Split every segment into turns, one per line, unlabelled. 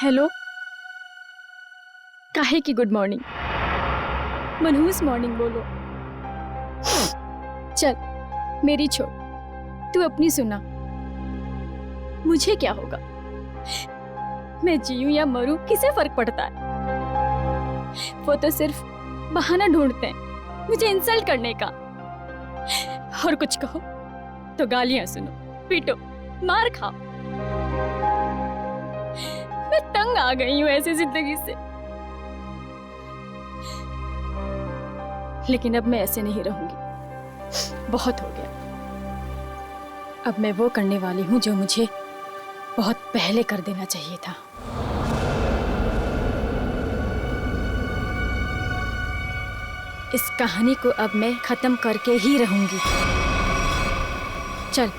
Hello, काहे की good morning? मनहूस मॉर्निंग बोलो। चल मेरी छोड़, तू अपनी सुना। मुझे क्या होगा, मैं जीऊं या मरूं किसे फर्क पड़ता है? वो तो सिर्फ बहाना ढूंढते हैं मुझे इंसल्ट करने का। और कुछ कहो तो गालियां सुनो, पीटो, मार खाओ। मैं तंग आ गई हूं ऐसी जिंदगी से। लेकिन अब मैं ऐसे नहीं रहूंगी, बहुत हो गया। अब मैं वो करने वाली हूं जो मुझे बहुत पहले कर देना चाहिए था। इस कहानी को अब मैं खत्म करके ही रहूंगी। चल,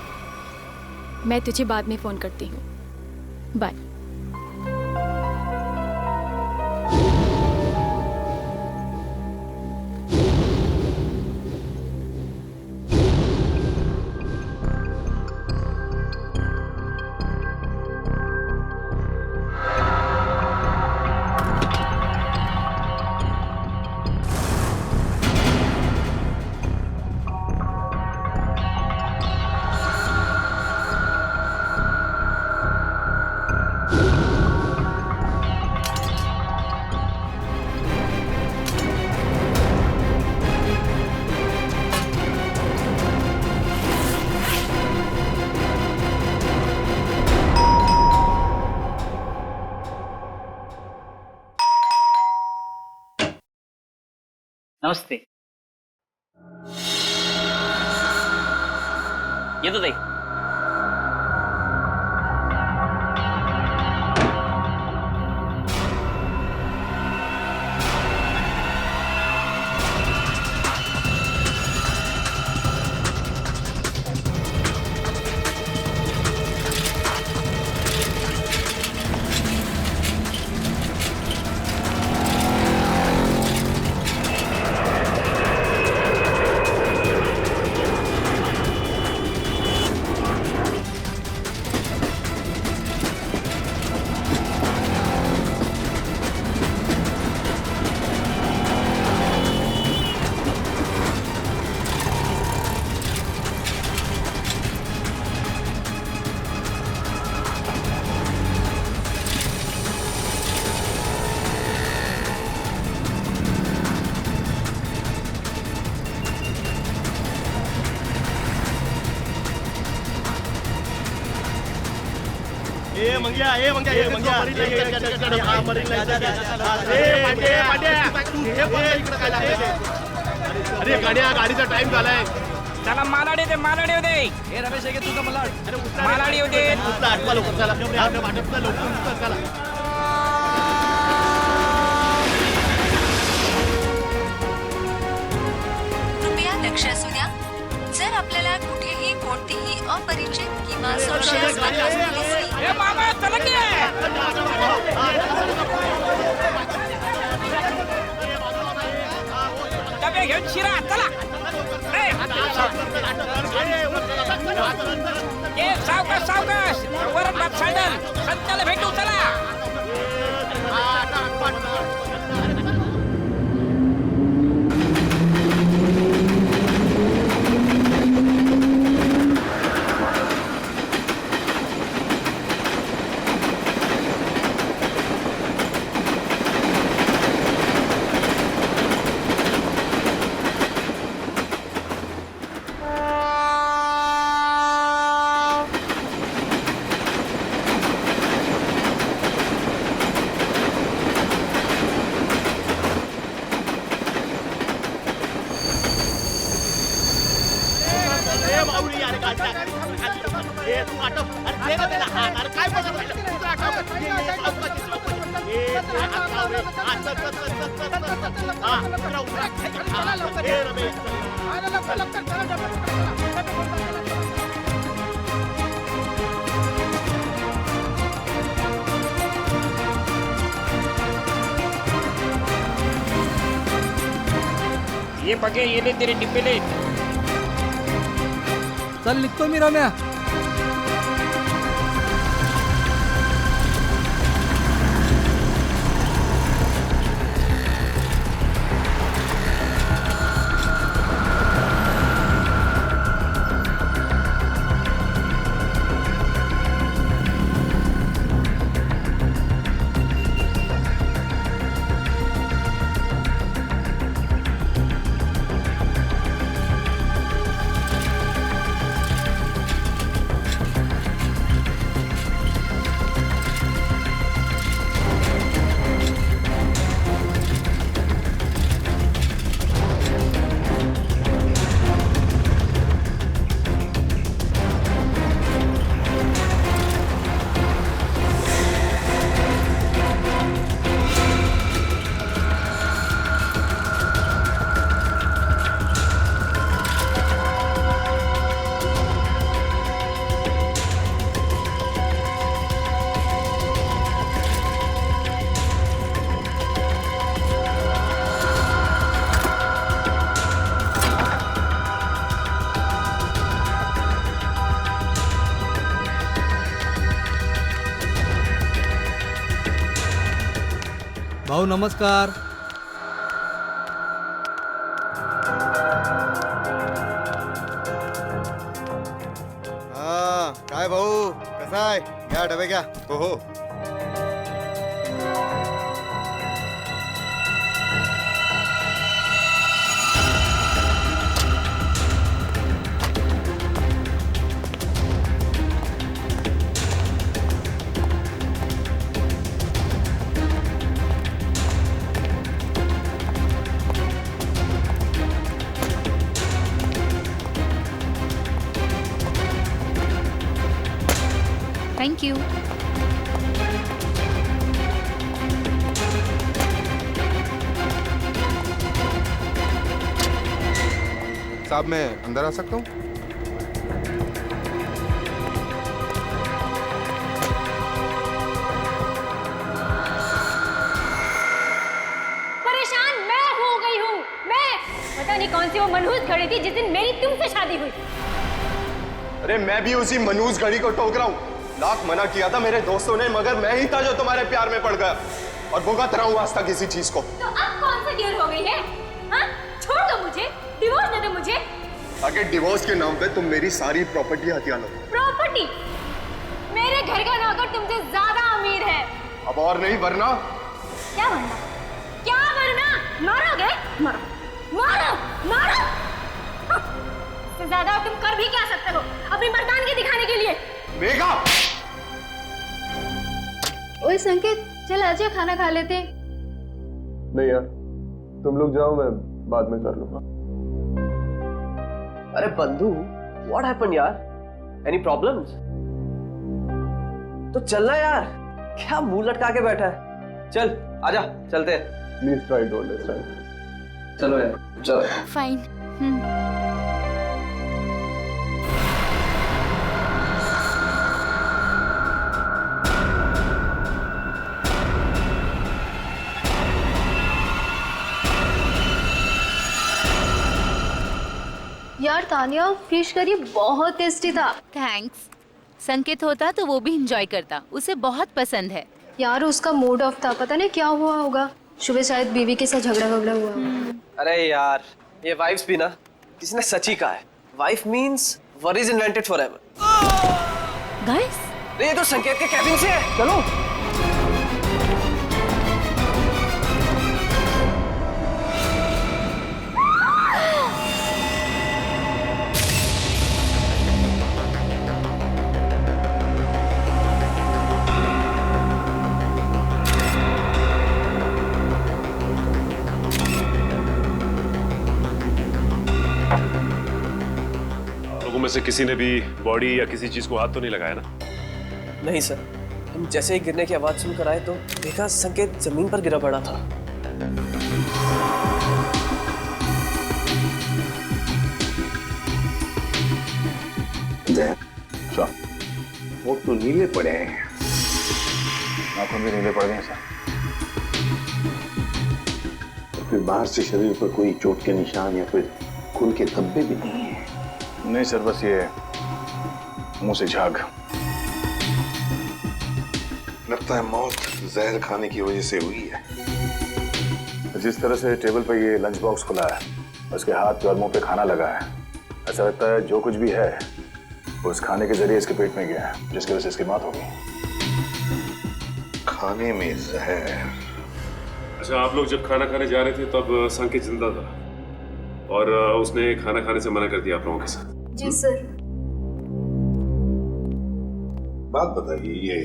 मैं तुझे बाद में फोन करती हूँ। बाय।
नमस्ते. येतो ताई.
ए मंग्या हा मरीन लाईन अरे गाड्या गाडीचा टाइम झालाय.
चला मालाडी दे
हे रमेश आहे तुझा मला
मालाडी होते.
आठवा लवकर चला लवकर चला.
कृपया लक्ष असू द्या, जर आपल्याला कुठेही कोणतीही अपरिचित किंवा संशयास्पद वस्तू दिसली
ए मामा चला की डबे घेऊन शिरा चला. ए सावकाश वरण भात सँडल संत्याला भेटू चला. ये बघे येले तेरे डिब्बेले.
चल निघतो मी रम्या. भाऊ नमस्कार.
हा काय भाऊ कसा आहे? घ्या डबे घ्या. हो हो.
Thank you.
साहब मैं अंदर आ सकता हूँ?
परेशान मैं हो गई हूँ. मैं पता नहीं कौन सी वो मनहूस घड़ी थी जिस दिन मेरी तुमसे शादी हुई.
अरे मैं भी उसी मनूस घड़ी को टोक रहा हूँ. लाख मना किया था मेरे दोस्तों ने, मगर मैं ही था जो तुम्हारे प्यार में पड़ गया और भुगत रहा हूँ वास्ता किसी चीज को.
तो अब कौन सी देर हो गई है? हाँ? छोड़ दो मुझे, डिवोर्स दे दो मुझे.
आगे डिवोर्स के नाम पे तुम मेरी सारी प्रॉपर्टी हथिया लो.
प्रॉपर्टी? मेरे घर का नौकर तुमसे ज्यादा अमीर है.
अब और नहीं वरना.
क्या वरना? क्या वरना? मारोगे? मारो, मारो, मारो. इससे ज्यादा तुम कर भी क्या सकते हो अपनी मर्दानगी दिखाने के लिए?
मेघा!
ओए संकेत, चल आजा खाना खा लेते.
नहीं यार, तुम लोग जाओ, मैं बाद में कर लूंगा.
अरे बंधु, व्हाट हैपन यार? Any problems? तो चलना यार, क्या मुंह लटका के बैठा है? चल आजा, चलते हैं.
Please try to understand.
चलो यार, चलो.
फाइन.
यार तानिया, फिश करी बहुत टेस्टी था.
थैंक्स. संकेत होता तो वो भी एंजॉय करता, उसे बहुत पसंद है.
यार उसका मूड ऑफ था, पता नहीं क्या हुआ होगा. सुबह शायद बीवी के साथ झगड़ा हुआ.
अरे यार, ये वाइफ्स भी ना, किसी ने सच ही कहा है. Wife means worries invented forever.
Guys,
ये तो संकेत के कैबिन से है. चलो.
लोगों में से किसी ने भी बॉडी या किसी चीज को हाथ तो नहीं लगाया ना?
नहीं सर, हम जैसे ही गिरने की आवाज सुनकर आए तो देखा संकेत जमीन पर गिरा पड़ा था.
वो तो नीले पड़े हैं. नाखून भी नीले पड़ गए सर. और फिर बाहर से शरीर पर कोई चोट के निशान या फिर खून के धब्बे भी नहीं है. नहीं सर, बस ये मुंह से झाग. लगता है मौत जहर खाने की वजह से हुई है. जिस तरह से टेबल पर ये लंच बॉक्स खुला है, उसके हाथ और मुंह पे खाना लगा है, ऐसा लगता है जो कुछ भी है वो उस खाने के जरिए इसके पेट में गया है, जिसकी वजह से इसकी मौत हो गई. खाने में जहर.
अच्छा, आप लोग जब खाना खाने जा रहे थे तब संकेत जिंदा था और उसने खाना खाने से मना कर दिया आप लोगों के साथ?
जी सर.
बात बताइए, ये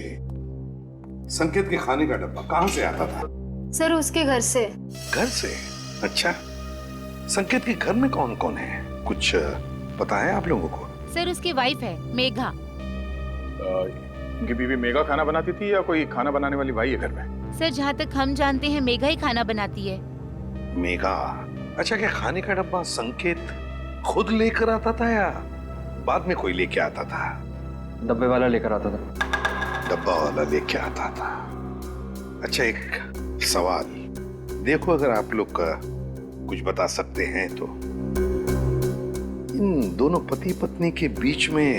संकेत के खाने का डब्बा कहाँ से आता था?
सर उसके घर से.
घर से? अच्छा, संकेत के घर में कौन कौन है, कुछ पता है आप लोगों को?
सर उसकी वाइफ है मेघा.
उनकी बीवी मेघा खाना बनाती थी या कोई खाना बनाने वाली भाई है घर में?
सर जहाँ तक हम जानते हैं मेघा ही खाना बनाती है.
मेघा? अच्छा, क्या खाने का डब्बा संकेत खुद लेकर आता था या बाद में कोई लेके आता था?
डब्बे वाला लेकर आता था.
डब्बा वाला लेके आता था. अच्छा, एक सवाल देखो, अगर आप लोग का कुछ बता सकते हैं तो, इन दोनों पति पत्नी के बीच में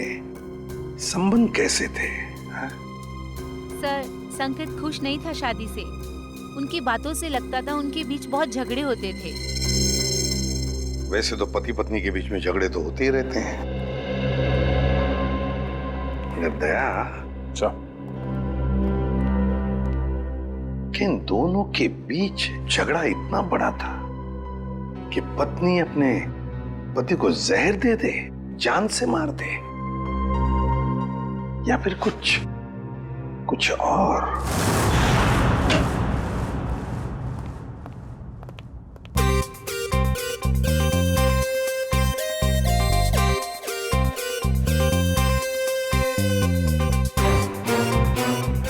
संबंध कैसे थे?
सर संकेत खुश नहीं था शादी से.
उनकी बातों से लगता था उनके बीच बहुत झगड़े होते थे।
वैसे तो पति पत्नी के बीच में झगड़े तो होते ही रहते हैं, मगर दया कि इन दोनों के बीच झगड़ा इतना बड़ा था कि पत्नी अपने पति को जहर दे दे, जान से मार दे, या फिर कुछ और।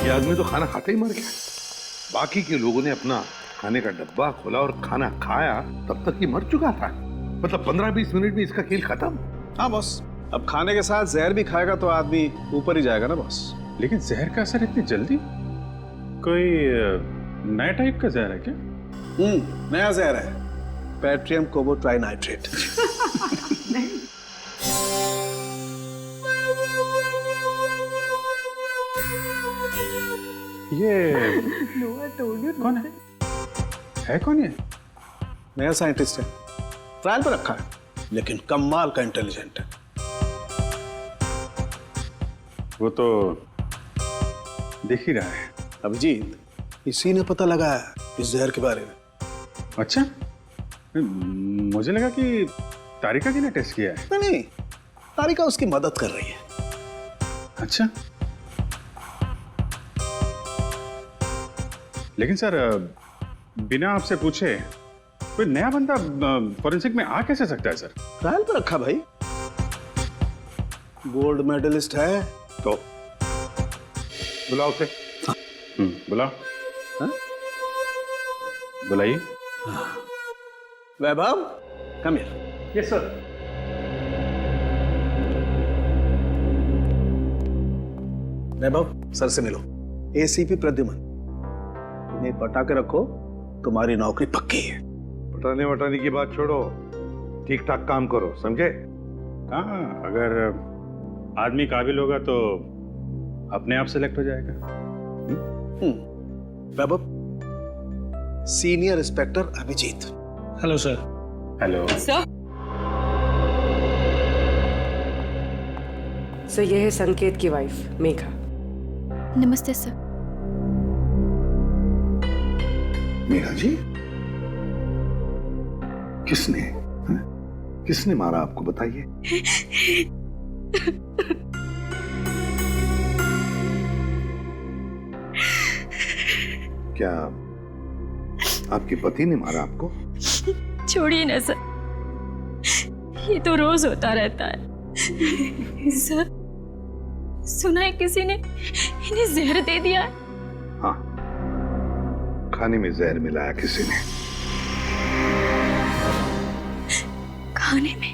ये आदमी तो खाना खाते ही मर गया। बाकी के लोगों ने अपना खाने का डब्बा खोला और खाना खाया, तब तक ये मर चुका था। मतलब 15-20 मिनट में इसका खेल खत्म।
हाँ बॉस, अब खाने के साथ जहर भी खाएगा तो आदमी ऊपर ही जाएगा ना बॉस।
लेकिन जहर का असर इतनी जल्दी? कोई नया टाइप का जहर है क्या?
नया जहर है, पैट्रियम कोबो ट्राइनाइट्रेट।
ये कौन है कौन ये?
नया साइंटिस्ट है, ट्रायल पर रखा है, लेकिन कमाल का इंटेलिजेंट है।
वो तो दिख ही रहा है।
अभिजीत, इसी ने पता लगाया इस जहर के बारे में।
अच्छा, मुझे लगा कि तारिका जी ने टेस्ट किया है।
नहीं, तारिका उसकी मदद कर रही है।
अच्छा, लेकिन सर बिना आपसे पूछे कोई नया बंदा फॉरेंसिक में आ कैसे सकता है सर?
ट्रायल पर रखा भाई, गोल्ड मेडलिस्ट है।
तो बुलाओ उसे। बुलाओ। बुलाइए।
Vaibhav, come here.
Yes sir.
Vaibhav, sir से मिलो। एसीपी प्रद्युमन, इन्हें पटा के रखो, तुम्हारी नौकरी पक्की है।
पटाने वटाने की बात छोड़ो, ठीक ठाक काम करो, समझे?
हाँ, अगर आदमी काबिल होगा तो अपने आप सेलेक्ट हो जाएगा।
Vaibhav, senior inspector Abhijeet.
Hello sir.
Hello
sir. Sir, ये है संकेत की वाइफ मेघा।
नमस्ते सर।
मेघा जी, किसने मारा आपको, बताइए। क्या आपके पति ने मारा आपको?
छोड़िए ना सर, ये तो रोज होता रहता है। सर, सुना है किसी ने इन्हें जहर दे दिया है।
हाँ, खाने में जहर मिलाया किसी ने।
खाने में?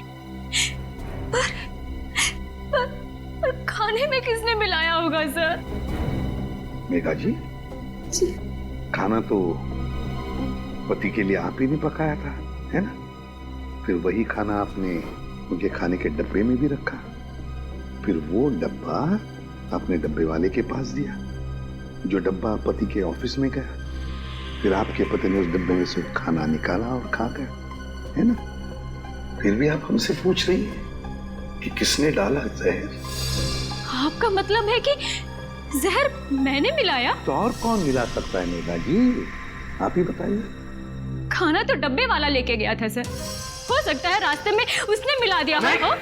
पर खाने में किसने मिलाया होगा सर?
मेघा जी, खाना तो पति के लिए आप ही ने पकाया था, है ना? फिर वही खाना आपने उनके खाने के डब्बे में भी रखा, फिर वो डब्बा आपने डब्बे वाले के पास दिया, जो डब्बा पति के ऑफिस में गया, फिर आपके पति ने उस डब्बे में से खाना निकाला और खा गया, है ना? फिर भी आप हमसे पूछ रही हैं कि किसने डाला जहर?
आपका मतलब है कि जहर मैंने मिलाया?
तो और कौन मिला सकता है मेघा जी, आप ही बताइए।
खाना तो डब्बे वाला लेके गया था सर, हो सकता है रास्ते में उसने मिला दिया हो।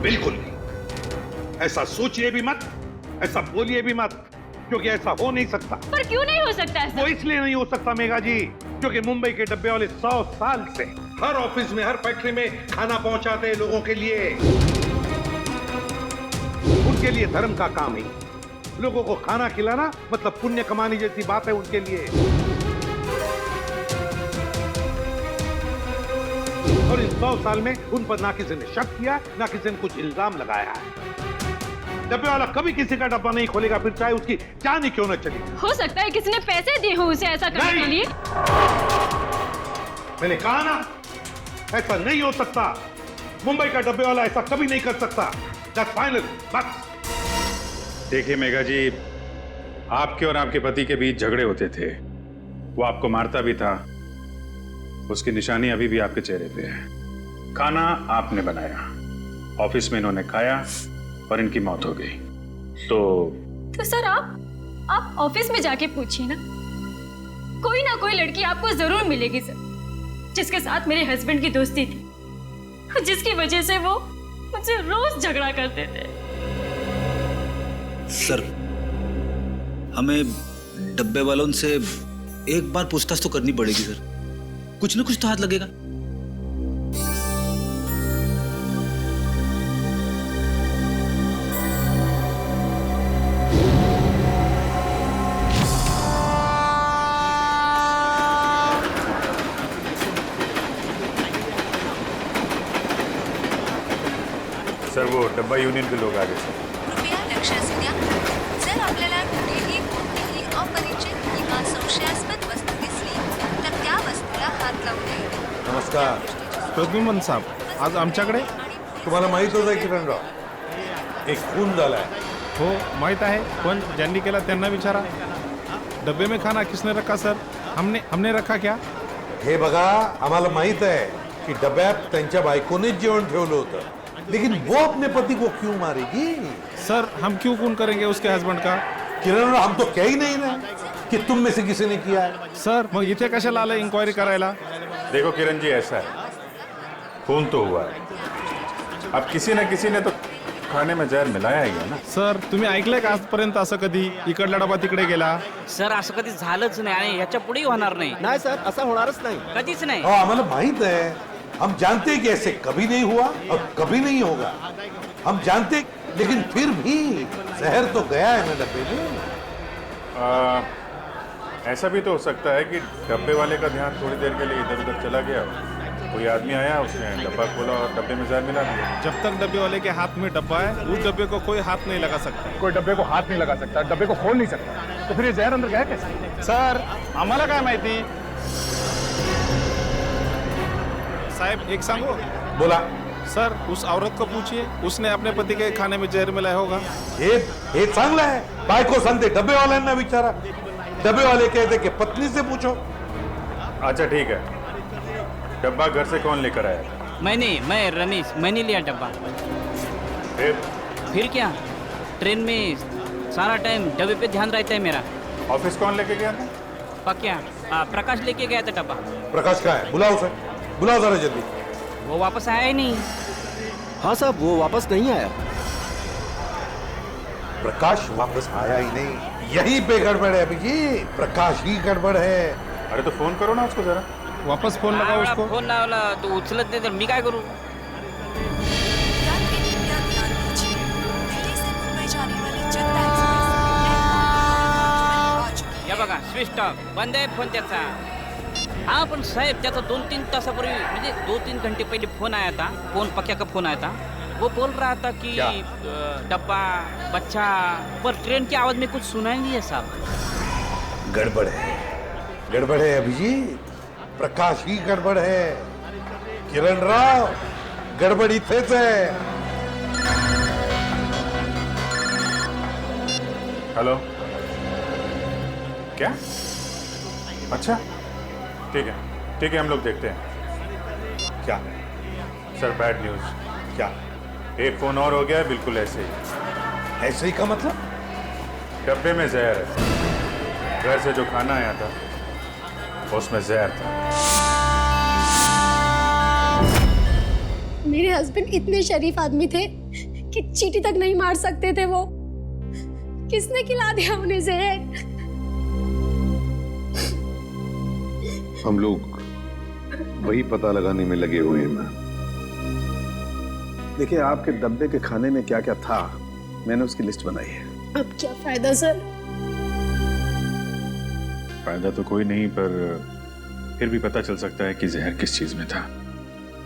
बिल्कुल नहीं, ऐसा सोचिए भी मत, ऐसा बोलिए भी मत, क्योंकि ऐसा हो नहीं सकता।
पर क्यों नहीं हो सकता ऐसा?
वो इसलिए नहीं हो सकता मेघा जी, क्योंकि मुंबई के डब्बे वाले 100 साल से हर ऑफिस में, हर फैक्ट्री में खाना पहुंचाते हैं लोगों के लिए। उनके लिए धर्म का काम है, लोगों को खाना खिलाना मतलब पुण्य कमाने जैसी बात है उनके लिए। और इन 100 साल में उन पर ना किसी ने शक किया, ना किसी ने कुछ इल्जाम लगाया है। डब्बे वाला कभी किसी का डब्बा नहीं खोलेगा, फिर चाहे उसकी जान ही क्यों न चली।
हो सकता है किसी ने पैसे दिए हो उसे ऐसा करने के लिए।
मैंने कहा ना, ऐसा नहीं हो सकता। मुंबई का डब्बे वाला ऐसा कभी नहीं कर सकता। That's final, बस।
देखिए मेघा जी, आपके और आपके पति के बीच झगड़े होते थे,
वो आपको मारता भी था, उसकी निशानी अभी भी आपके चेहरे पे है। खाना आपने बनाया, ऑफिस में इन्होंने खाया और इनकी मौत हो गई। तो
सर आप ऑफिस में जाके पूछिए ना, कोई ना कोई लड़की आपको जरूर मिलेगी सर, जिसके साथ मेरे हस्बैंड की दोस्ती थी, जिसकी वजह से वो मुझसे रोज झगड़ा करते थे।
सर, हमें डब्बे वालों से एक बार पूछताछ तो करनी पड़ेगी सर, कुछ ना कुछ तो हाथ लगेगा।
सर वो डब्बा यूनियन के लोग आ गए सर।
कृपया लक्ष असू द्या, जर आपल्याला कुठेही कोणतीही अपरिचित किंवा संशयास्पद वस्तू दिसली तर त्या वस्तूला हात लावू नये.
नमस्कार प्रद्युमन साहेब, आज आमच्याकडे तुम्हाला माहित होतं किरणराव, एक खून झालाय. हो माहित आहे, पण ज्यांनी केला त्यांना विचारा. डब्बे में खाना किसने रखा सर? हमने रखा क्या? हे बघा, आम्हाला माहित आहे की डब्यात त्यांच्या बायकोनेच जेवण ठेवलं होतं, लेकिन वो अपने पति को क्यों मारेगी? सर हम क्यों खून करेंगे उसके हस्बैंड का? किरण, हम तो कह ही नहीं रहे कि तुम में से किसी ने किया है. सर मग इथे कशाला आलं इंक्वायरी करायला?
देखो किरण जी, ऐसा है, खून तो हुआ है, अब किसी न किसी ने तो खाने में जहर मिलाया ही है ना.
सर तुम्ही ऐकलंय का आजपर्यंत असं कधी इकडला डबा तिकडे गेला?
सर असं कधी झालंच नाही आणि याच्या पुढेही होणार नाही.
नाही सर, असं होणारच नाही.
कधीच नाही.
आम्हाला माहित है, हम जानते हैं कि ऐसे कभी नहीं हुआ और कभी नहीं होगा. हम जानते, लेकिन फिर भी जहर तो गया है ना डब्बे में.
ऐसा भी तो हो सकता है कि डब्बे वाले का ध्यान थोड़ी देर के लिए इधर उधर चला गया, कोई आदमी आया, उसने डब्बा खोला और डब्बे में जहर मिला दिया.
जब तक डब्बे वाले के हाथ में डब्बा है, उस डब्बे को कोई हाथ नहीं लगा सकता.
कोई डब्बे को हाथ नहीं लगा सकता, डब्बे को खोल नहीं सकता, तो फिर ये जहर अंदर गया कैसे?
सर आम्हाला काय माहिती. साहब एक सांगो. बोला. सर उस औरत को पूछिए, उसने अपने पति के खाने में जहर मिलाया होगा. हे चांगलं है, बायको सांगते डब्बे वाल्यांना विचारा, डब्बे वाले कहते कि पत्नी से पूछो.
अच्छा ठीक है, डब्बा घर से कौन लेकर आया?
मैं रमेश, मैंने लिया डब्बा. फिर क्या, ट्रेन में सारा टाइम डब्बे पे ध्यान रहता है मेरा.
ऑफिस कौन लेके गया था?
पक्या प्रकाश लेके गया था डब्बा.
प्रकाश कहाँ है? बुलाओ सर, बुलाओ जरा जल्दी.
वो वापस आया ही नहीं.
हाँ साहब, वो वापस नहीं आया. प्रकाश वापस आया ही नहीं, यही पे गड़बड़ है अभी जी. प्रकाश ही गड़बड़ है.
अरे तो फोन करो ना उसको जरा.
वापस फोन लगाओ उसको.
फोन लावला तो उचलत नाही, तर मी काय करू? या बघा स्विच ऑफ, बंद आहे फोन त्याचा. हाँ पण साहेब, त्याचा 2-3 तासापूर्वी, म्हणजे 2-3 घंटे पहले फोन आया था. फोन पक्या का फोन आया था. वो बोल रहा था कि डब्बा, बच्चा, पर ट्रेन की आवाज में कुछ सुनाई नहीं है साहब.
गड़बड़ है, गड़बड़ है अभिजीत. प्रकाश ही गड़बड़ है. किरण राव, गड़बड़ इथेच है.
हेलो, क्या? अच्छा ठीक है, हम लोग देखते हैं.
क्या
सर, बैड न्यूज.
क्या?
एक फोन और हो गया है, बिल्कुल ऐसे ही.
ऐसे ही का मतलब?
डब्बे में जहर है. घर से जो खाना आया था उसमें जहर था.
मेरे हस्बैंड इतने शरीफ आदमी थे कि चींटी तक नहीं मार सकते थे. वो किसने खिला दिया उन्हें जहर?
हम लोग वही पता लगाने में लगे हुए हैं.
देखिए, आपके डब्बे के खाने में क्या क्या था, मैंने उसकी लिस्ट बनाई है.
अब क्या फायदा सर?
फायदा तो कोई नहीं, पर फिर भी पता चल सकता है कि जहर किस चीज में था.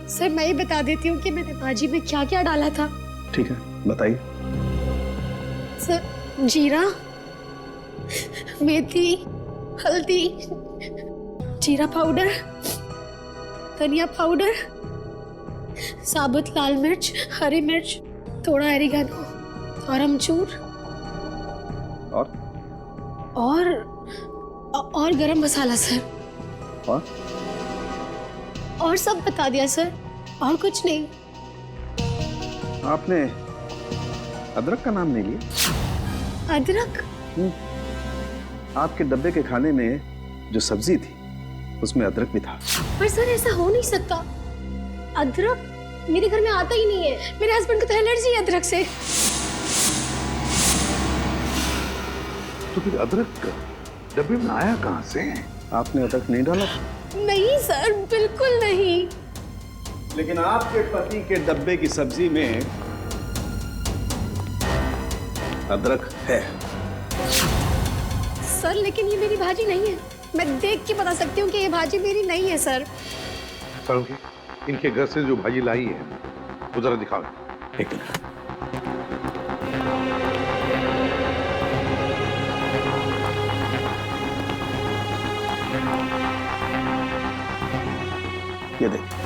सर मैं ही बता देती हूँ कि मैंने भाजी में क्या क्या डाला था.
ठीक है, बताइए.
सर जीरा, मेथी, हल्दी, जीरा पाउडर, धनिया पाउडर, साबुत लाल मिर्च, हरी मिर्च, थोड़ा एरिगानो और अमचूर और गरम मसाला सर। और सब बता दिया सर, और कुछ नहीं।
आपने अदरक का नाम नहीं लिया?
अदरक?
आपके डब्बे के खाने में जो सब्जी थी उसमें अदरक भी था।
पर सर ऐसा हो नहीं सकता, अदरक मेरे घर में आता ही नहीं है। मेरे हस्बैंड को तो एलर्जी है अदरक से।
तो फिर अदरक डब्बे में आया कहां से?
आपने अदरक नहीं डाला?
नहीं सर, बिल्कुल नहीं।
लेकिन आपके पति के डब्बे की सब्जी में अदरक है।
सर लेकिन ये मेरी भाजी नहीं है, मैं देख के बता सकती हूँ कि ये भाजी मेरी नहीं है सर।
सर इनके घर से जो भाजी लाई है वो जरा दिखाओ।
एक मिनट। ये देखिए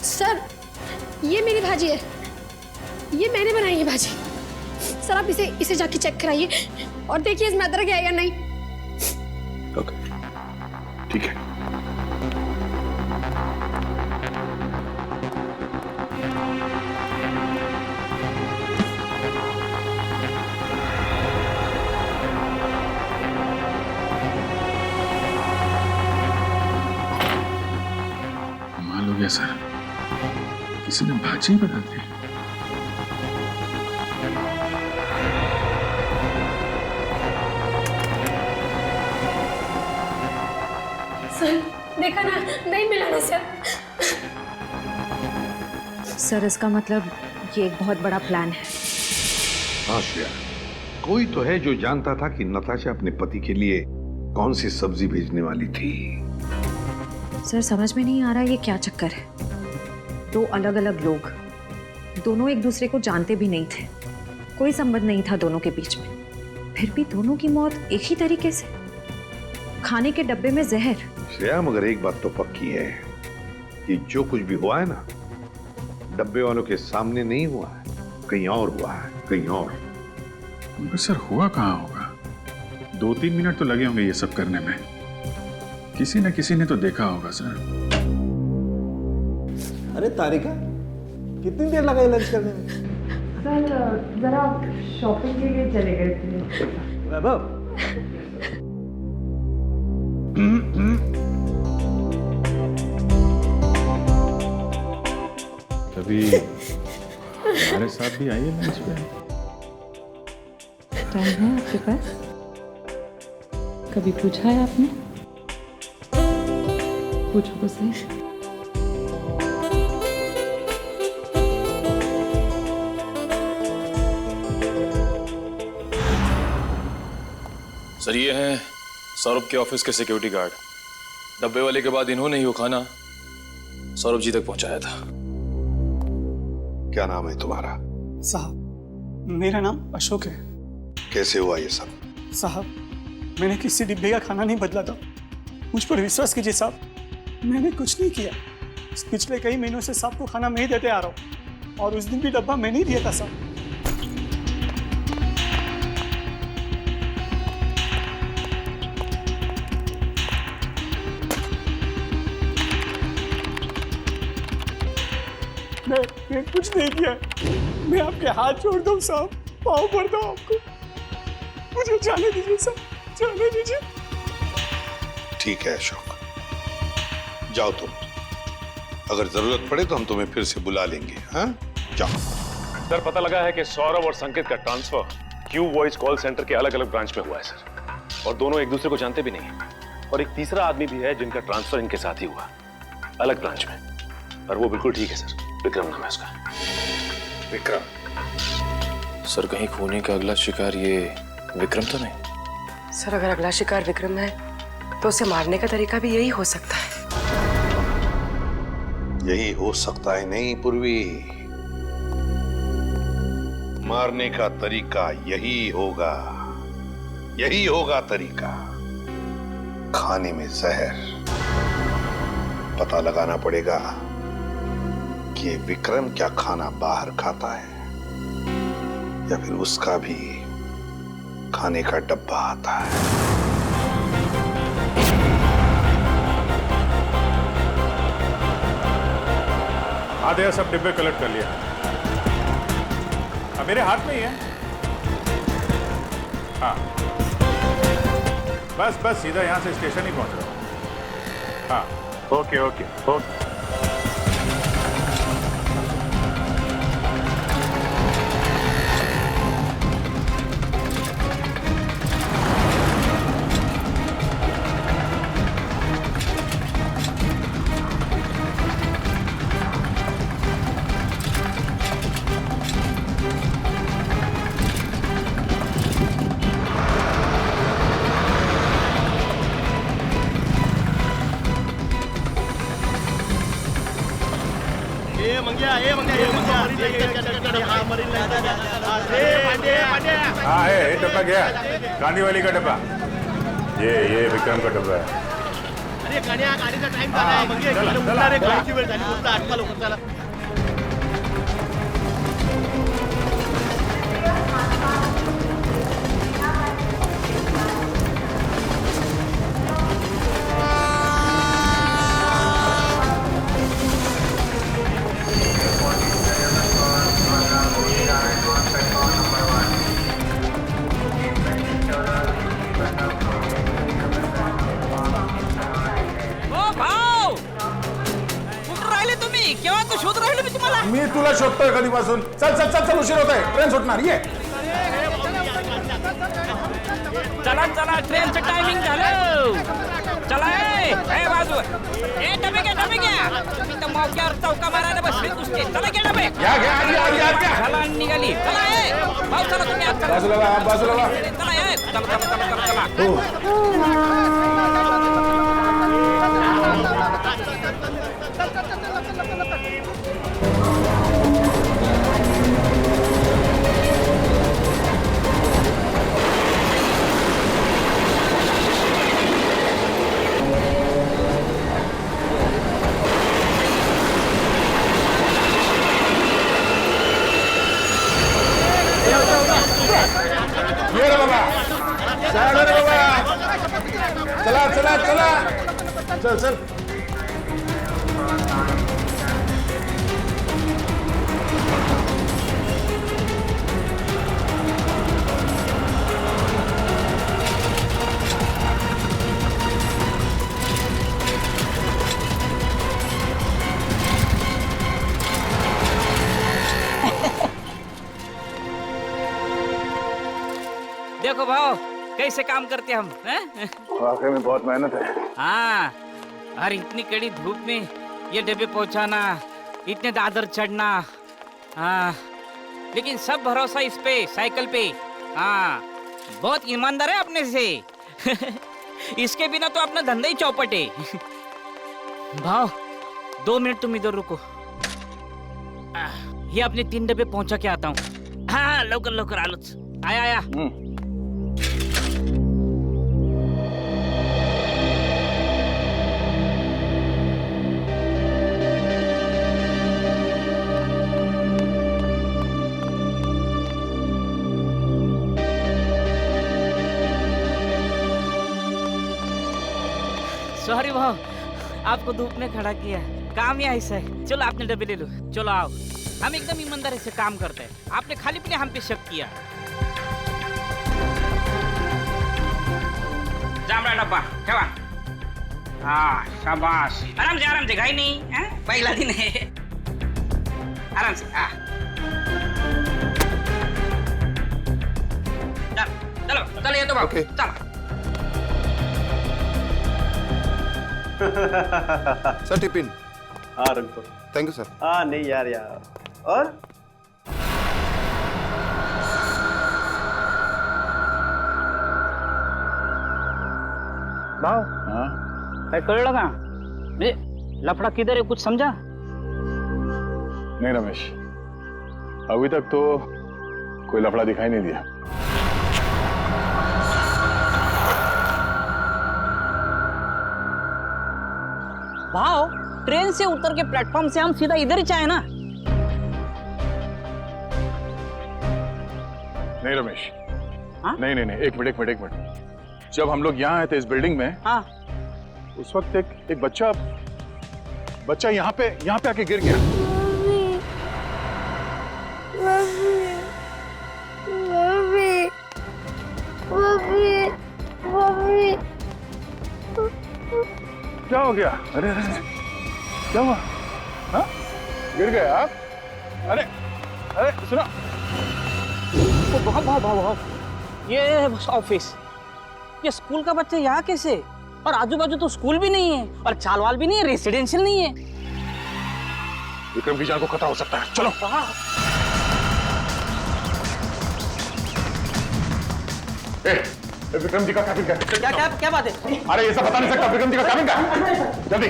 सर, ये मेरी भाजी है, ये मैंने बनाई है भाजी। सर आप इसे जाके चेक कराइए और देखिए इसमें अदरक है या नहीं।
ओके, ठीक है।
कमाल हो गया सर, किसी ने भाजी बना दी।
सर देखा ना, नहीं मिला ना सर।
सर इसका मतलब ये एक बहुत बड़ा प्लान है।
हाँ श्रेया, कोई तो है जो जानता था कि नताशा अपने पति के लिए कौन सी सब्जी भेजने वाली थी।
सर समझ में नहीं आ रहा ये क्या चक्कर है। दो अलग अलग लोग, दोनों एक दूसरे को जानते भी नहीं थे, कोई संबंध नहीं था दोनों के बीच में, फिर भी दोनों की मौत एक ही तरीके से, खाने के डब्बे में जहर।
श्रेया मगर एक बात तो पक्की है कि जो कुछ भी हुआ है ना, डब्बे वालों के सामने नहीं हुआ है, कहीं और हुआ है, कहीं और।
मगर सर हुआ कहाँ होगा? 2-3 मिनट तो लगे होंगे ये सब करने में, किसी न किसी ने तो देखा होगा सर।
अरे तारिका, कितनी देर लगाई लंच करने में?
सर जरा शॉपिंग के लिए चले गए थे।
वैभव,
कभी हमारे साथ भी आइए लंच पे।
टाइम है आपके पास? कभी पूछा है आपने? पूछो तो सही।
सर ये हैं सौरभ के ऑफिस के सिक्योरिटी गार्ड। डब्बे वाले के बाद इन्होंने ही वो खाना सौरभ जी तक पहुंचाया था।
क्या नाम है तुम्हारा?
साहब मेरा नाम अशोक है।
कैसे हुआ ये सब?
साहब मैंने किसी डिब्बे का खाना नहीं बदला था, मुझ पर विश्वास कीजिए साहब, मैंने कुछ नहीं किया। पिछले कई महीनों से साहब को खाना मैं ही देते आ रहा हूँ और उस दिन भी डब्बा मैंने ही दिया था साहब। मैं कुछ नहीं किया, मैं आपके हाथ जोड़ता हूँ साहब, पाँव पड़ता हूँ आपको, मुझे जाने दीजिए साहब, जाने दीजिए।
ठीक है अशोक, जाओ तुम, अगर जरूरत पड़े तो हम तुम्हें फिर से बुला लेंगे। हाँ जाओ।
सर पता लगा है कि सौरभ और संकेत का transfer Q voice call centre के अलग अलग ब्रांच में हुआ है सर, और दोनों एक दूसरे को जानते भी नहीं है। और एक तीसरा आदमी भी है जिनका ट्रांसफर इनके साथ ही हुआ, अलग ब्रांच में, और वो बिल्कुल ठीक है सर, विक्रम नाम है उसका।
विक्रम?
सर कहीं खूनी का अगला शिकार ये विक्रम तो नहीं?
सर अगर अगला शिकार विक्रम है तो उसे मारने का तरीका भी यही हो सकता है।
यही हो सकता है नहीं पूर्वी, मारने का तरीका यही होगा, यही होगा तरीका। खाने में जहर, पता लगाना पड़ेगा कि विक्रम क्या खाना बाहर खाता है या फिर उसका भी खाने का डब्बा आता है।
आधे सब डिब्बे कलेक्ट कर लिया। अब मेरे हाथ में ही है। हाँ बस बस सीधा यहां से स्टेशन ही पहुंच रहा हूं। हाँ ओके ओके ओके। हाँ है डब्बा गया, गांधी वाली का डब्बा। ये विक्रम का डब्बा है।
अरे गाडीचा टाइम झालाय म्हणजे उठणारे गाडीची वेळ झाली उठला आटका लवकर चला।
मी तुला शोधतोय कधीपासून। चल चल चल चल उशीर होतोय, ट्रेन सुटणार। ये
चला चला ट्रेनचं टायमिंग झालं। चला ए बाजू ए डबे घ्या मी तर मौक्यावर चौका मारायला बसले नुसते। चला घ्या डबे चला निघाली। चला ए भाऊ चला तुम्ही आज
बाजूला वा बाजूला वा।
चला ए चला चला चला चला
ये रे बाबा, चला रे बाबा, चला चला चला चल चल।
देखो भाव कैसे काम करते हम हैं?
वाकई में बहुत मेहनत है।
हाँ और इतनी कड़ी धूप में ये डब्बे पहुंचाना, इतने दादर चढ़ना। हाँ लेकिन सब भरोसा इस पे साइकिल पे। हाँ बहुत ईमानदार है अपने से। इसके बिना तो अपना धंधा ही चौपट है। भाव 2 मिनट तुम इधर रुको, ये अपने 3 डब्बे पहुंचा के आता हूँ। हाँ लवकर लवकर आलोच आया आया। सॉरी भाव, आपको धूप में खड़ा किया। काम ही ऐसा है। चलो आपने डब्बे ले लो, चलो आओ। हम एकदम ईमानदारी से काम करते हैं। आपने खाली पीने हम पे शक किया। जामड़ा डब्बा ठेवा। हाँ शाबाश, आराम से घाई नहीं है, पहला दिन है। आराम से चलो चलो ये तो बाबू चलो।
Sir tiffin.
हाँ रख दो।
Thank you sir.
हाँ नहीं यार और
भाव काय कळलं का? म्हणजे लफड़ा किधर है कुछ समझा?
नहीं रमेश, अभी तक तो कोई लफड़ा दिखाई नहीं दिया।
भाव ट्रेन से उतर के प्लेटफॉर्म से हम सीधा इधर ही चाहे ना।
नहीं रमेश, नहीं नहीं नहीं, एक मिनट। जब हम लोग यहाँ आए थे इस बिल्डिंग में,
हाँ,
उस वक्त एक बच्चा यहाँ पे आके गिर गया। क्या हो गया? अरे क्या हुआ? हाँ? गिर गए आप? अरे सुनो,
भाव ये ऑफिस, ये स्कूल का बच्चा यहाँ कैसे? और आजू बाजू तो स्कूल भी नहीं है और चालवाल भी नहीं है, रेसिडेंशियल नहीं है।
विक्रम की जान को खतरा हो सकता है, चलो। विक्रम जी का कैबिन क्या?
क्या बात है?
अरे ये सब बता नहीं सकता, विक्रम जी का कैबिन क्या? जल्दी।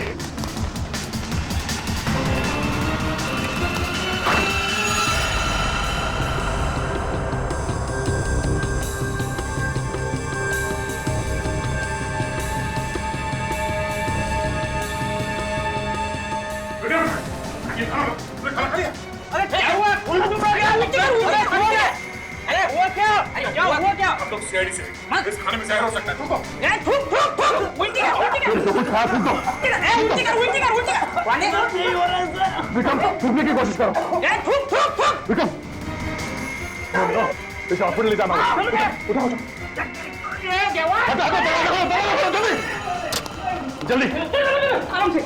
हम लोग सीआईडी से इस खाने में जहर हो सकता है। थूको।
विक्रम, थूकने की कोशिश करो। विक्रम, इसे हॉस्पिटल ले जाना होगा। उठाओ। जल्दी।
आराम से।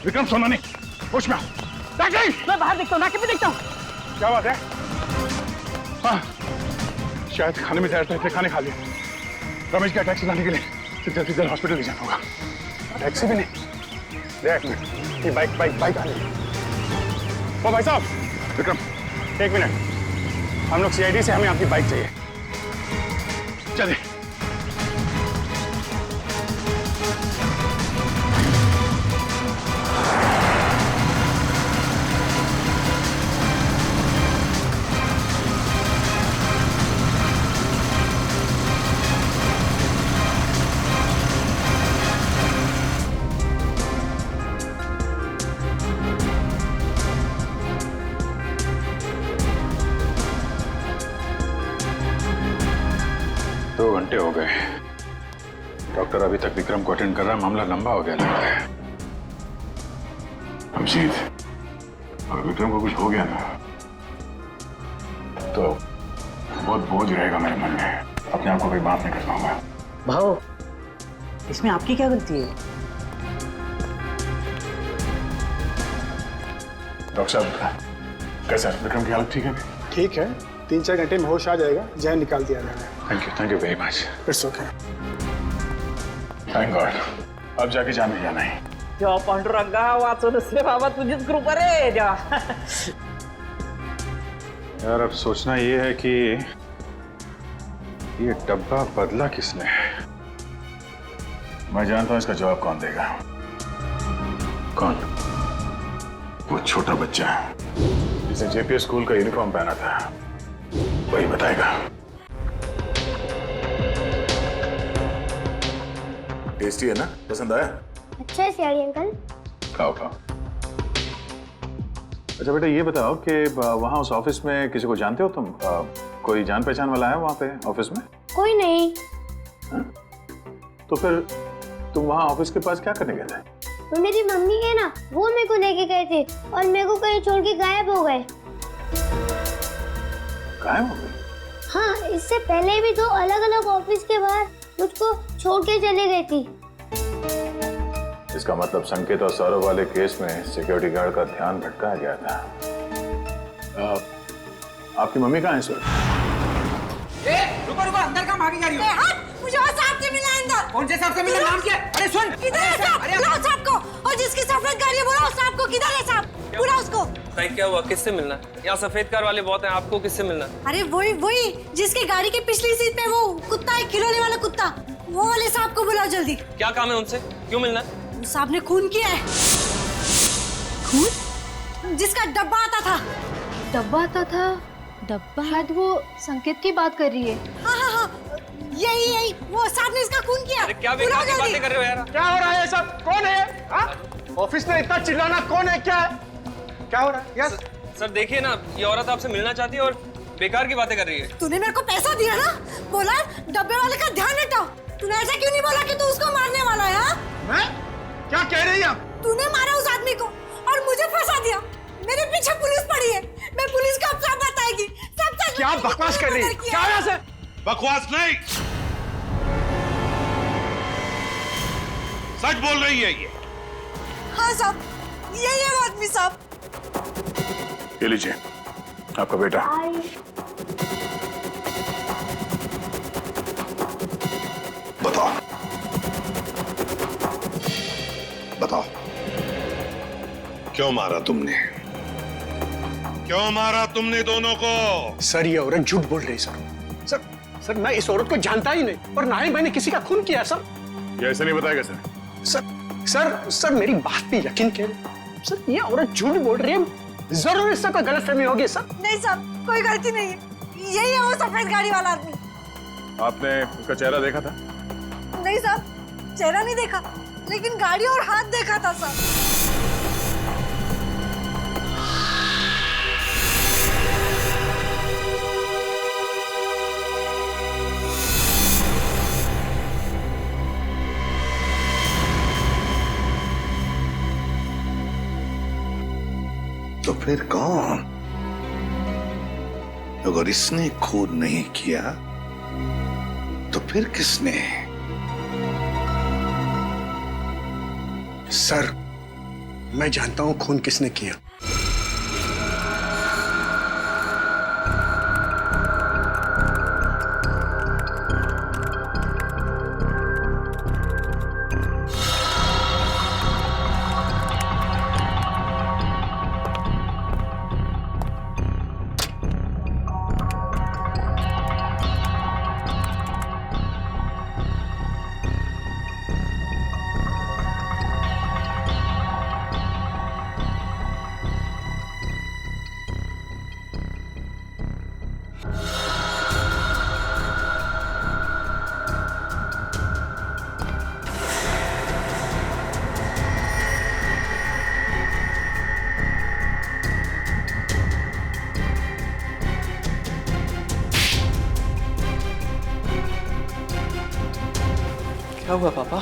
विक्रम सोना नहीं, होश में आओ।
मैं बाहर देखता हूँ, नाके पे देखता हूँ।
क्या बात है? हाँ, शायद खाने में जहर था, इसलिए खाने खा लिया। रमेश का टैक्सी लाने के लिए जल्दी से हॉस्पिटल ले जाना होगा। टैक्सी भी नहीं, एक मिनट, ये बाइक आ रही है। ओ भाई साहब, विक्रम, एक मिनट, हम लोग सीआईडी से, हमें आपकी बाइक चाहिए। चलिए। हो गए। डॉक्टर अभी तक विक्रम को अटेंड कर रहा है, मामला लंबा हो गया लग रहा है। अभिजीत, अगर विक्रम को कुछ हो गया ना तो बहुत बोझ रहेगा मेरे मन में, अपने आप को कोई माफ नहीं कर पाऊंगा।
भाव, इसमें आपकी क्या गलती है?
डॉक्टर साहब, कैसा विक्रम की हालत ठीक है?
ठीक है, 3-4 घंटे में होश आ जाएगा, जहर निकाल दिया मैंने।
Thank you very much.
It's okay.
Thank God, अब जाके जान नहीं जाना है।
देवा पांडुरंगा, वाचो नसले बाबा, तुझीच कृपा रे देवा।
यार अब सोचना ये है कि ये डब्बा बदला किसने? मैं जानता हूं इसका जवाब कौन देगा। कौन? वो छोटा बच्चा जिसने जेपीएस स्कूल का यूनिफॉर्म पहना था, वही बताएगा। टेस्टी है ना? पसंद आया?
अच्छा है सियाड़ी अंकल।
खाओ। अच्छा बेटा, ये बताओ कि वहाँ उस ऑफिस में किसी को जानते हो तुम? कोई जान पहचान वाला है वहाँ पे ऑफिस में?
कोई नहीं।
तो फिर तुम वहाँ ऑफिस के पास क्या करने गए थे?
वो मेरी मम्मी है ना, वो मेरे को लेके गए थे और मेरे को कहीं छोड़ के गायब हो गए।
गायब हो गए?
हाँ, इससे पहले भी 2 अलग-अलग ऑफिस के बाहर मुझको छोड़ के चले गई थी।
इसका मतलब संकेत और सौरभ वाले केस में सिक्योरिटी गार्ड का ध्यान भटकाया गया था। आपकी मम्मी कहाँ है सर?
रुको, अंदर कहाँ भागी जा रही हो?
मुझे और साहब से मिलना है अंदर।
कौन से साहब से मिलना? नाम क्या है? अरे सुन,
किधर है साहब? बुलाओ साहब को। और जिसकी सफेद गाड़ी है बुलाओ साहब को। किधर है साहब? बुलाओ उसको।
भाई क्या हुआ? किससे मिलना है? यहाँ सफेद कार वाले बहुत हैं, आपको किससे मिलना है?
अरे वही जिसकी गाड़ी के पिछली सीट पे वो कुत्ता है, खिलौने वाला कुत्ता, वो वाले साहब को बुलाओ जल्दी।
क्या काम है उनसे? क्यों मिलना है?
साहब ने खून किया है। खून? जिसका डब्बा आता था।
डब्बा आता था? डब्बा? शायद वो संकेत की बात कर रही है।
हाँ, यही वो साहब ने इसका खून किया।
अरे क्या बेकार की बातें कर रहे हो यार?
क्या हो रहा है सब? कौन है?
ऑफिस में इतना चिल्लाना कौन है? क्या है? क्या हो रहा है? यस
सर देखिए ना, ये औरत आपसे मिलना चाहती है और बेकार की बातें कर रही है।
तूने मेरे को पैसा दिया ना, बोला डब्बे वाले का ध्यान हटाओ। तूने ऐसा क्यों नहीं बोला कि तू उसको मारने वाला है? हाँ?
मैं? क्या कह रही है?
तूने मारा उस आदमी को और मुझे फंसा दिया। मेरे पीछे पुलिस पड़ी है, मैं पुलिस को अब सब बताएगी। सब सच।
क्या बकवास कर रही है? क्या है ऐसे?
बकवास नहीं, सच बोल रही है ये।
हाँ साहब, यही है वो आदमी साहब।
ये लीजिए आपका बेटा। बताओ बताओ, क्यों मारा तुमने? क्यों मारा तुमने दोनों को?
सर ये औरत झूठ बोल रही है सर। सर मैं इस औरत को जानता ही नहीं और ना ही मैंने किसी का खून किया सर।
ये ऐसे नहीं बताएगा सर।
सर मेरी बात पे यकीन करें सर, ये औरत झूठ बोल रही है। जरूर इससे कोई गलतफहमी होगी सर।
नहीं साहब, कोई गलती नहीं है, यही है वो सफेद गाड़ी वाला आदमी।
आपने उसका चेहरा देखा था?
नहीं साहब, चेहरा नहीं देखा, लेकिन गाड़ी और हाथ देखा था साहब।
तो फिर कौन? अगर इसने खून नहीं किया तो फिर किसने?
सर मैं जानता हूं खून किसने किया।
क्या हुआ पापा?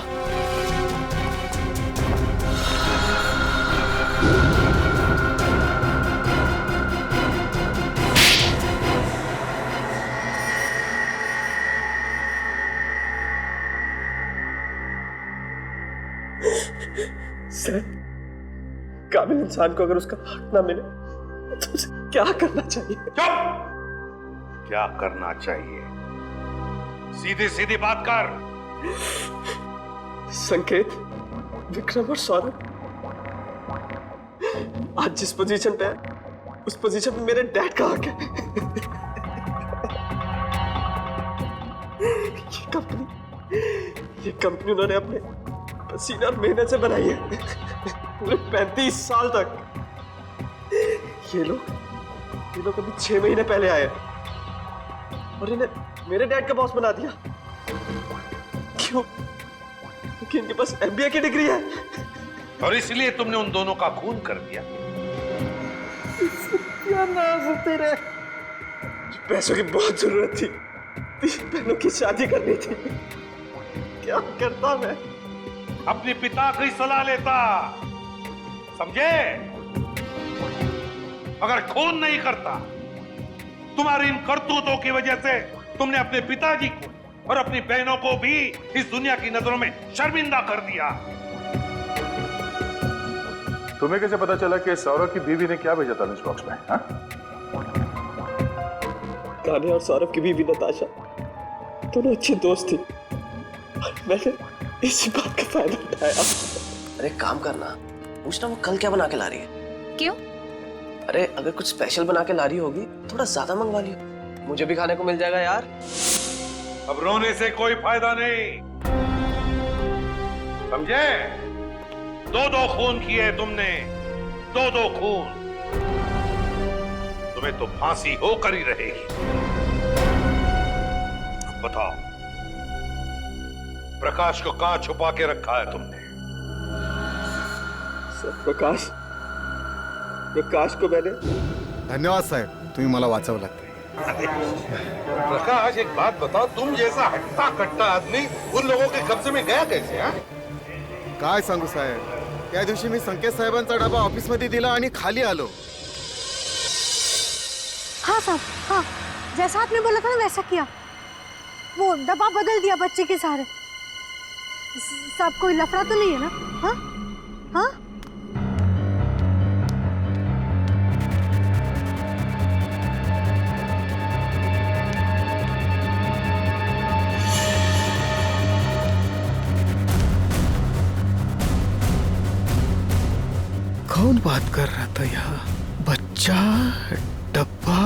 सर, काबिल इंसान को अगर उसका हक ना मिले तो उसे क्या करना चाहिए?
चुप! क्या करना चाहिए? सीधी सीधी बात कर।
संकेत, विक्रम और सौरभ आज जिस पोजीशन पे है उस पोजीशन पे मेरे डैड का हक है। ये कंपनी उन्होंने अपने पसीने और मेहनत से बनाई है पूरे 35 साल तक। ये लोग अभी 6 महीने पहले आए और इन्हें मेरे डैड का बॉस बना दिया। क्यों? क्योंकि इनके पास MBA की डिग्री है
और इसलिए तुमने उन दोनों का खून कर दिया।
क्या नाज तेरे? पैसों की बहुत जरूरत थी, 3 बहनों की शादी करनी थी। क्या करता मैं?
अपने पिता की सलाह लेता, समझे? अगर खून नहीं करता, तुम्हारी इन करतूतों की वजह से तुमने अपने पिताजी को और अपनी बहनों को भी इस दुनिया की नजरों में शर्मिंदा कर दिया।
तुम्हें कैसे पता चला कि सौरभ की बीवी ने क्या भेजा था लंच बॉक्स में? हाँ?
कान्हा और सौरभ की बीवी नताशा दोनों अच्छी दोस्त थी। मैंने इसी बात का फायदा उठाया।
अरे काम करना, पूछना वो कल क्या बना के ला रही है।
क्यों?
अरे अगर कुछ स्पेशल बना के ला रही होगी थोड़ा ज्यादा मंगवा लियो, मुझे भी खाने को मिल जाएगा यार।
अब रोने से कोई फायदा नहीं, समझे? 2-2 खून किए तुमने, 2-2 खून। तुम्हें तो फांसी होकर ही रहेगी। बताओ, प्रकाश को कहां छुपा के रखा है तुमने?
प्रकाश प्रकाश को मैंने
धन्यवाद साहेब, तुम्ही मला वाचवलं.
प्रकाश एक बात बताओ, तुम जैसा हट्टा कट्टा आदमी उन लोगों के कब्जे में गया कैसे? हाँ?
काय सांगू साहेब, त्या दिवशी मी संकेत साहेबांचा डबा ऑफिस मध्ये दिला आणि खाली आलो.
हाँ साहब, हाँ जैसा आपने बोला था ना वैसा किया. वो डब्बा बदल दिया बच्चे के सहारे. साहब कोई लफड़ा तो नहीं है ना? हाँ हाँ
कौन बात कर रहा था यहाँ? बच्चा, डब्बा.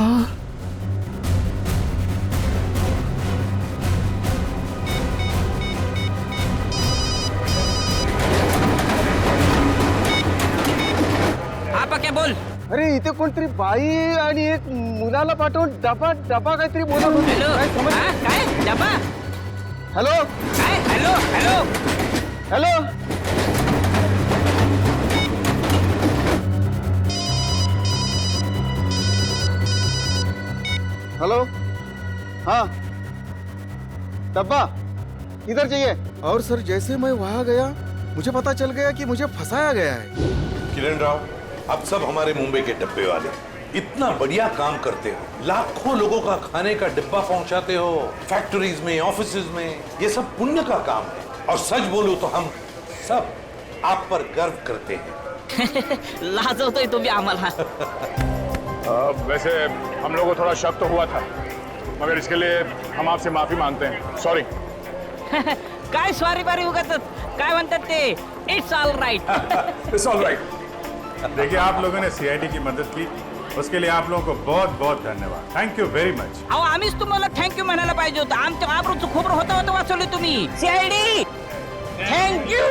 आप क्या बोल?
अरे इथे कोणतरी बाई आणि एक मुलाला पाठवून डबा डबा काहीतरी बोलत होती.
हॅलो, काय डबा?
हॅलो
काय हॅलो हॅलो
हॅलो. हेलो, हाँ डब्बा किधर चाहिए? और सर जैसे मैं वहां गया मुझे पता चल गया कि मुझे फंसाया गया है.
किरण राव, अब सब हमारे मुंबई के डब्बे वाले इतना बढ़िया काम करते हो, लाखों लोगों का खाने का डिब्बा पहुंचाते हो, फैक्ट्रीज में, ऑफिसेज में. ये सब पुण्य का काम है. और सच बोलूं तो हम सब आप पर गर्व करते हैं.
लाजवतोय तुम्ही आम्हाला.
वैसे हम लोगों को थोड़ा शक तो हुआ था, मगर इसके लिए हम आपसे माफी मांगते हैं. सॉरी.
काय सॉरी बारी उगाच काय म्हणतात ते, it's all right.
It's all right.
देखिए, आप लोगों ने सीआईडी की मदद की, उसके लिए आप लोगों को बहुत बहुत धन्यवाद. Thank you very much.
अहो आम्हीच तुम्हाला थँक्यू म्हणायला पाहिजे होतं. आमच्या आबरूचं खोबरं होतं वाचवलं तुम्ही. CID thank you.